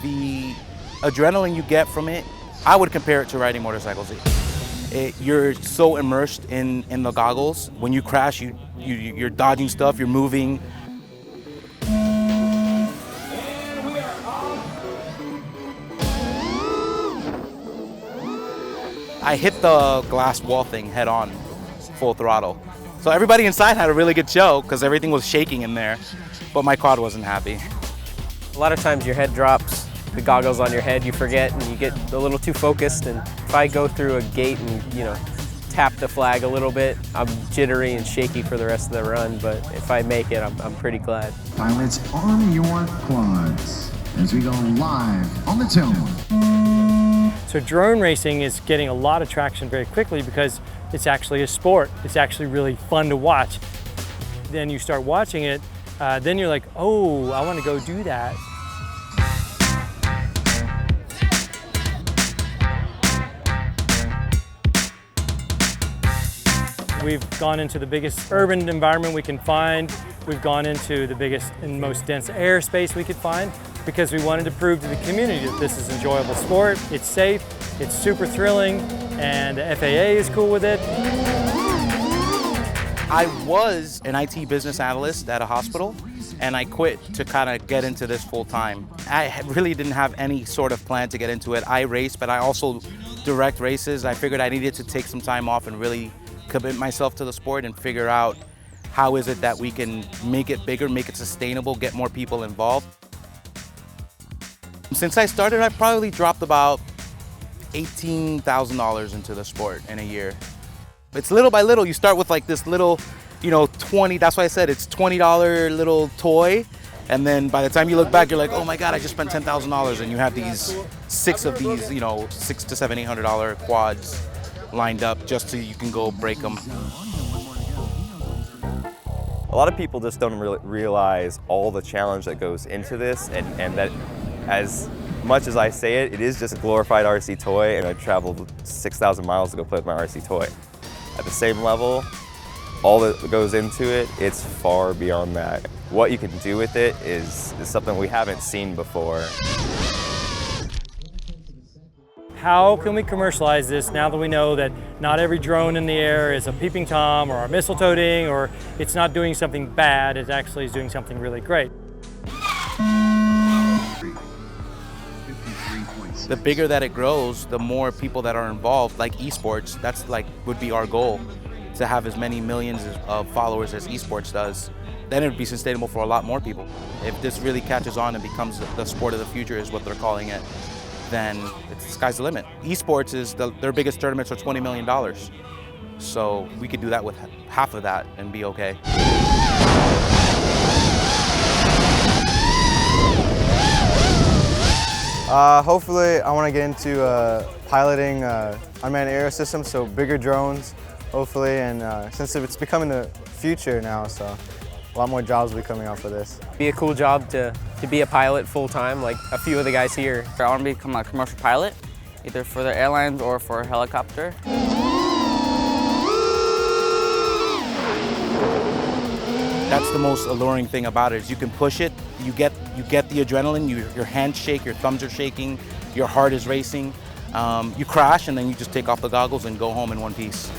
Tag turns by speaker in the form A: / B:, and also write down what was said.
A: the adrenaline you get from it, I would compare it to riding motorcycles. You're so immersed in the goggles. When you crash, you're dodging stuff, you're moving. I hit the glass wall thing head on, full throttle. So everybody inside had a really good show because everything was shaking in there, but my quad wasn't happy.
B: A lot of times your head drops, the goggles on your head, you forget and you get a little too focused, and if I go through a gate and, you know, tap the flag a little bit, I'm jittery and shaky for the rest of the run, but if I make it, I'm pretty glad.
C: Pilots, arm your quads as we go live on the tone.
D: So drone racing is getting a lot of traction very quickly because it's actually a sport. It's actually really fun to watch. Then you start watching it, then you're like, oh, I want to go do that. We've gone into the biggest urban environment we can find. We've gone into the biggest and most dense airspace we could find because we wanted to prove to the community that this is an enjoyable sport, it's safe, it's super thrilling, and the FAA is cool with it.
A: I was an IT business analyst at a hospital, and I quit to kind of get into this full time. I really didn't have any sort of plan to get into it. I race, but I also direct races. I figured I needed to take some time off and really commit myself to the sport and figure out how is it that we can make it bigger, make it sustainable, get more people involved. Since I started, I probably dropped about $18,000 into the sport in a year. It's little by little. You start with like this little, you know, that's why I said it's $20 little toy. And then by the time you look back, you're like, oh my God, I just spent $10,000. And you have these 6 of these, you know, $600 to $800 quads lined up just so you can go break them.
E: A lot of people just don't really realize all the challenge that goes into this, and that as much as I say it, it is just a glorified RC toy, and I traveled 6,000 miles to go play with my RC toy. At the same level, all that goes into it, it's far beyond that. What you can do with it is something we haven't seen before.
D: How can we commercialize this now that we know that not every drone in the air is a peeping Tom or a missile toting, or it's not doing something bad, it actually is doing something really great.
A: The bigger that it grows, the more people that are involved, like esports, that's like would be our goal, to have as many millions of followers as esports does. Then it would be sustainable for a lot more people. If this really catches on and becomes the sport of the future is what they're calling it, then the sky's the limit. Esports is their biggest tournaments are $20 million. So we could do that with half of that and be okay.
F: Hopefully I want to get into piloting unmanned aerial systems, so bigger drones, hopefully, and since it's becoming the future now, so a lot more jobs will be coming out for this.
B: Be a cool job to be a pilot full-time, like a few of the guys here.
G: I want to become a commercial pilot, either for the airlines or for a helicopter.
A: That's the most alluring thing about it, is you can push it, you get the adrenaline, your hands shake, your thumbs are shaking, your heart is racing. You crash and then you just take off the goggles and go home in one piece.